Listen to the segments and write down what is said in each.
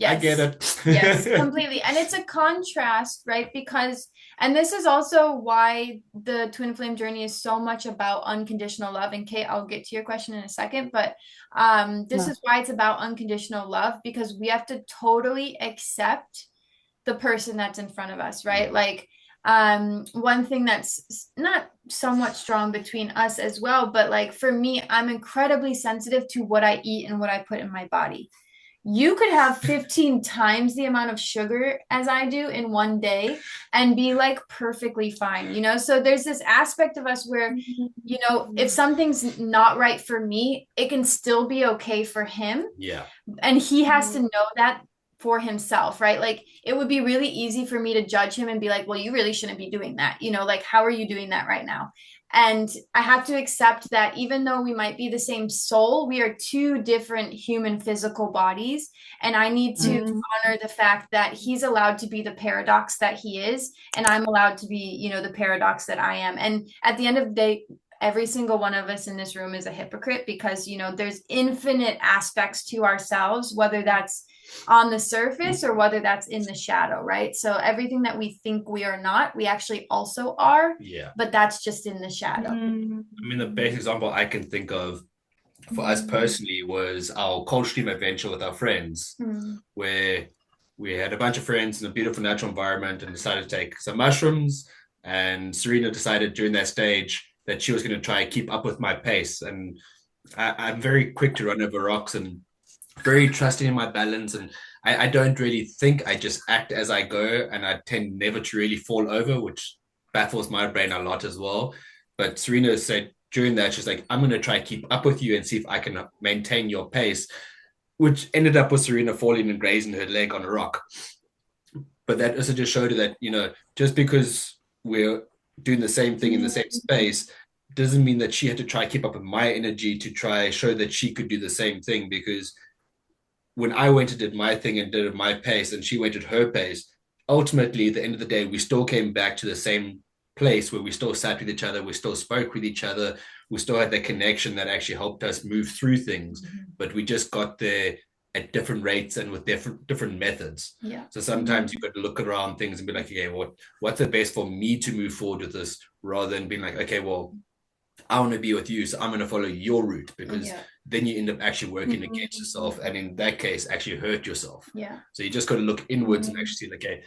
I get Yes. Yes, it. completely. And it's a contrast, right? Because, and this is also why the twin flame journey is so much about unconditional love. And Kate, I'll get to your question in a second, but this Yeah. is why it's about unconditional love because we have to totally accept the person that's in front of us, right? Yeah. Like, one thing that's not somewhat strong between us as well, but like for me, I'm incredibly sensitive to what I eat and what I put in my body. You could have 15 times the amount of sugar as I do in one day and be like perfectly fine, you know? So there's this aspect of us where, you know, if something's not right for me, it can still be okay for him. Yeah. And he has to know that for himself, right? Like it would be really easy for me to judge him and be like, well, you really shouldn't be doing that. You know, like, how are you doing that right now? And I have to accept that even though we might be the same soul, we are two different human physical bodies. And I need to Mm. honor the fact that he's allowed to be the paradox that he is, and I'm allowed to be, you know, the paradox that I am. And at the end of the day, every single one of us in this room is a hypocrite because, you know, there's infinite aspects to ourselves, whether that's on the surface or whether that's in the shadow, right? So everything that we think we are not, we actually also are, Yeah. but that's just in the shadow. Mm. I mean, the best example I can think of for us personally was our cold stream adventure with our friends, Mm. where we had a bunch of friends in a beautiful natural environment and decided to take some mushrooms. And Serena decided during that stage that she was going to try and keep up with my pace. And I'm very quick to run over rocks and very trusting in my balance. And I don't really think, I just act as I go. And I tend never to really fall over, which baffles my brain a lot as well. But Serena said during that, she's like, I'm going to try keep up with you and see if I can maintain your pace, which ended up with Serena falling and grazing her leg on a rock. But that also just showed her that, you know, just because we're doing the same thing in the same space doesn't mean that she had to try keep up with my energy to try show that she could do the same thing. Because when I went and did my thing and did it at my pace and she went at her pace, ultimately, at the end of the day, we still came back to the same place where we still sat with each other, we still spoke with each other, we still had the connection that actually helped us move through things, but we just got there at different rates and with different methods. Yeah. So sometimes you've got to look around things and be like, okay, what's the best for me to move forward with this, rather than being like, okay, well, I want to be with you, so I'm going to follow your route, because Yeah. then you end up actually working against yourself, and in that case, actually hurt yourself. Yeah. So you just got to look inwards and actually see, okay,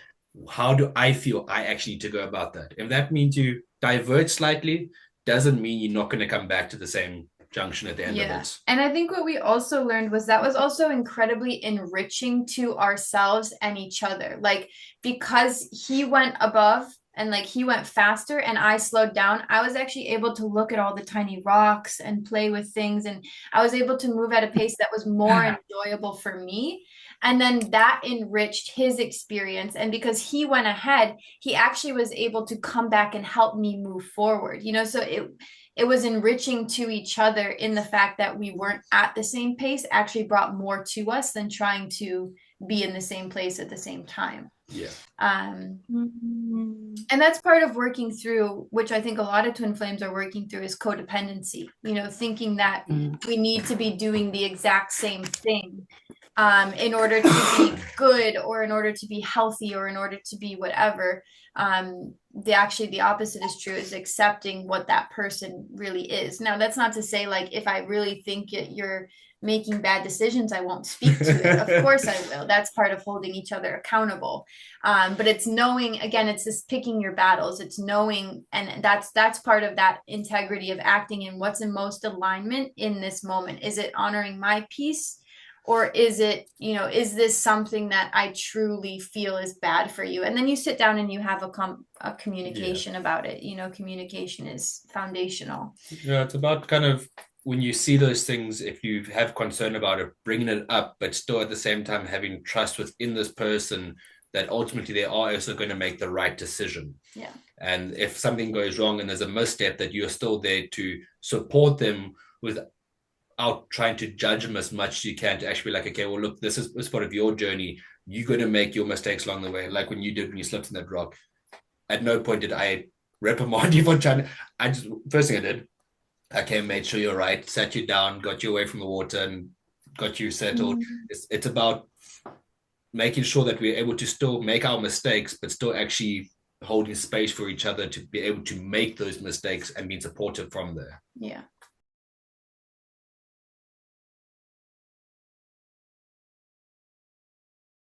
how do I feel I actually need to go about that? If that means you divert slightly, doesn't mean you're not going to come back to the same junction at the end of Yeah. it. And I think what we also learned was that was also incredibly enriching to ourselves and each other. Like, because he went above and like he went faster and I slowed down, I was actually able to look at all the tiny rocks and play with things. And I was able to move at a pace that was more enjoyable for me. And then that enriched his experience. And because he went ahead, he actually was able to come back and help me move forward, you know? So it was enriching to each other in the fact that we weren't at the same pace actually brought more to us than trying to be in the same place at the same time. Yeah. Um, Mm. and that's part of working through, which I think a lot of twin flames are working through, is codependency, you know, thinking that Mm. we need to be doing the exact same thing in order to be good or in order to be healthy or in order to be whatever. The opposite is true, is accepting what that person really is. Now, that's not to say like if I really think you're making bad decisions, I won't speak to it. Of course I will. That's part of holding each other accountable. But it's knowing, again, it's this picking your battles. It's knowing, and that's part of that integrity of acting in what's in most alignment in this moment. Is it honoring my peace? Or is it, you know, is this something that I truly feel is bad for you? And then you sit down and you have a Yeah. communication about it. You know, communication is foundational. Yeah, it's about kind of when you see those things, if you have concern about it, bringing it up, but still at the same time having trust within this person that ultimately they are also going to make the right decision. Yeah. And if something goes wrong and there's a misstep, that you're still there to support them without trying to judge them as much as you can, to actually be like, okay, well, look, this part of your journey. You're going to make your mistakes along the way. Like when you did when you slipped in that rock. At no point did I reprimand you for trying. I just, first thing I did, I came, made sure you're right, sat you down, got you away from the water, and got you settled. Mm-hmm. It's about making sure that we're able to still make our mistakes, but still actually holding space for each other to be able to make those mistakes and being supportive from there. Yeah.